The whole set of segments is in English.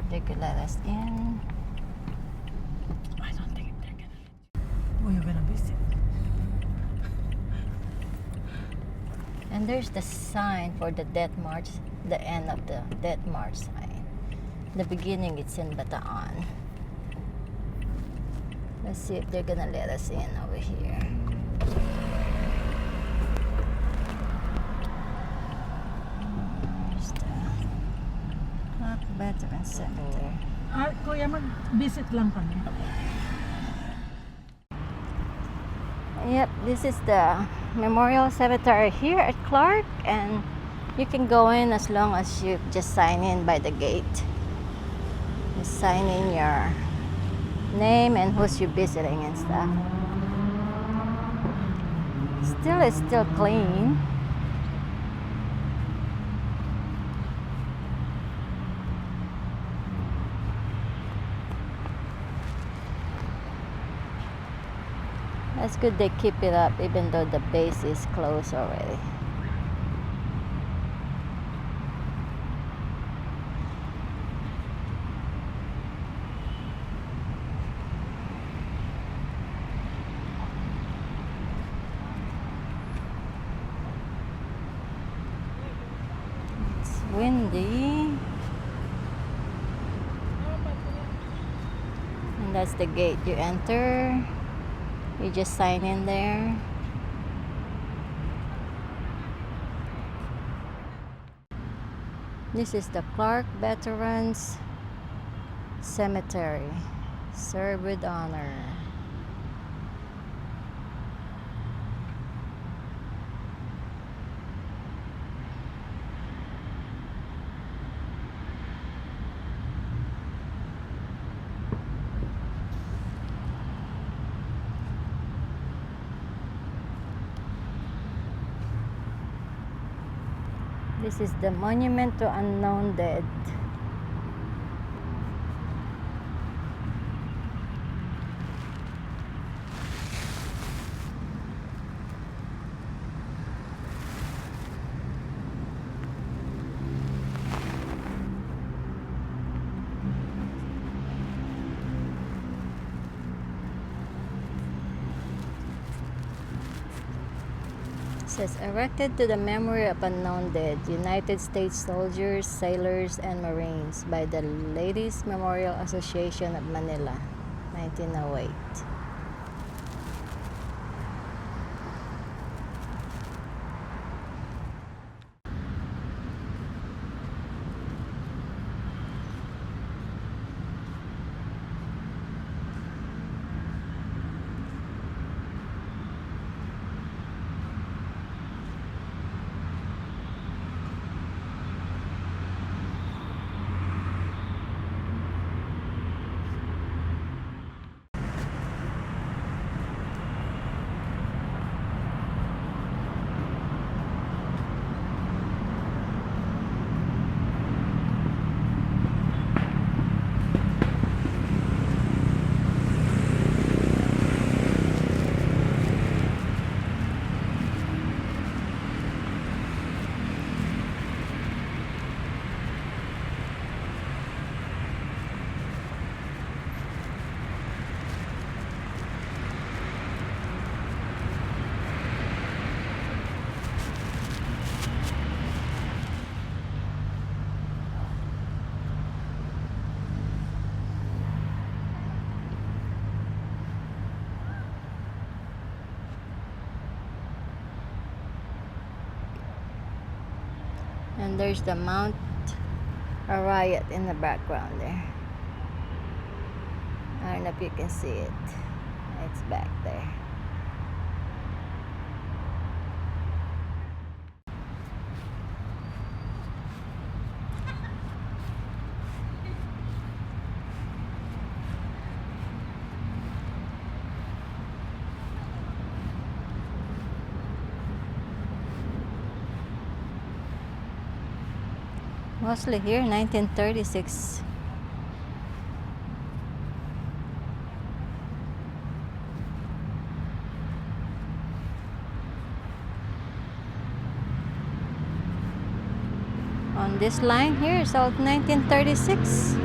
they could let us in. I don't think they're gonna. We're gonna visit. And there's the sign for the Death March, the end of the Death March sign. The beginning, it's in Bataan. Let's see if they're gonna let us in over here. There's the Clark Veteran Center. Kuya, mag-visit lang kami. Yep, this is the Memorial Cemetery here at Clark, and you can go in as long as you just sign in by the gate. You sign in your name and who's you visiting and stuff. It's still clean. That's good they keep it up even though the base is closed already. It's windy. And that's the gate you enter. You just sign in there. This is the Clark Veterans Cemetery. Serve with honor. This is the Monument to Unknown Dead. Says erected to the memory of unknown dead, United States soldiers, sailors, and Marines by the Ladies Memorial Association of Manila, 1908. And there's the Mount Arayat in the background there. I don't know if you can see it. It's back there. Mostly here, 1936. On this line here is all 1936.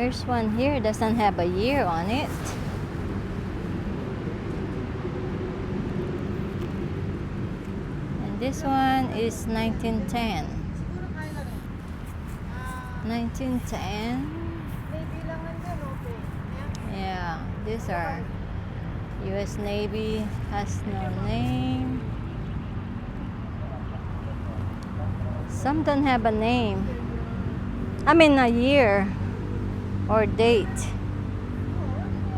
There's one here, doesn't have a year on it. And this one is 1910. 1910. Yeah, these are US Navy, has no name. Some don't have a name. I mean a year or date.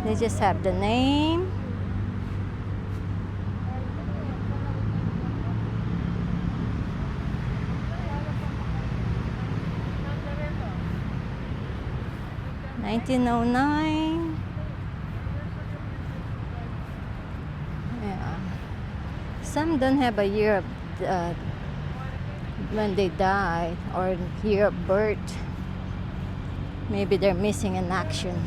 They just have the name. $1909. Yeah. Some don't have a year of when they died or year of birth. Maybe they're missing in action.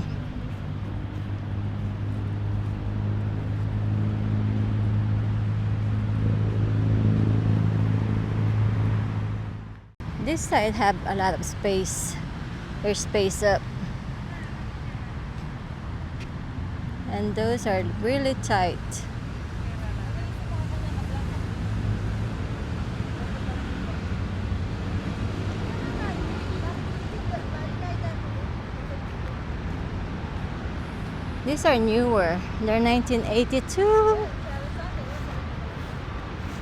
This side have a lot of space. There's space up. And those are really tight. These are newer. They're 1982.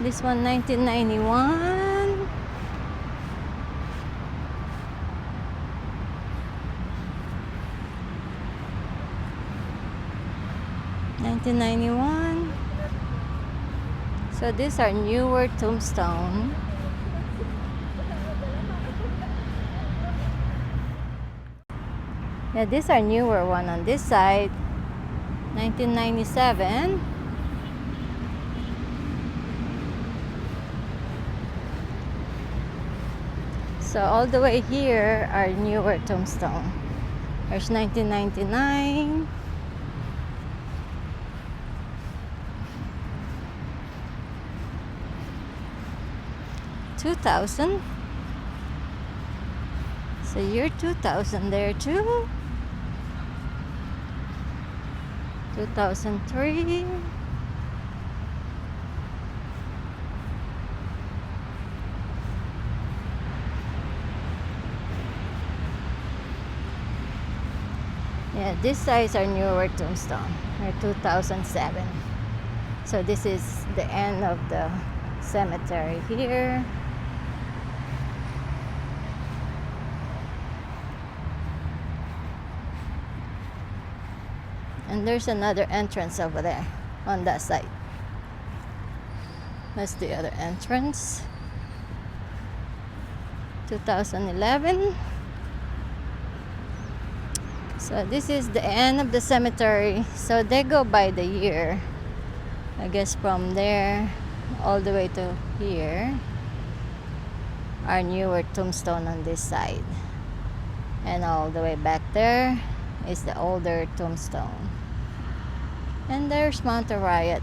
This one 1991. $1991. So these are newer tombstone. Yeah, these are newer one on this side. 1997. So all the way here are newer tombstone. There's 1999. $2,000. So year 2000 there too. 2003. Yeah, these sides are newer tombstone. They're 2007. So this is the end of the cemetery here. And there's another entrance over there on that side. That's the other entrance. 2011. So this is the end of the cemetery. So they go by the year. I guess from there all the way to here are newer tombstone on this side. And all the way back there is the older tombstone. And there's Mount Riot.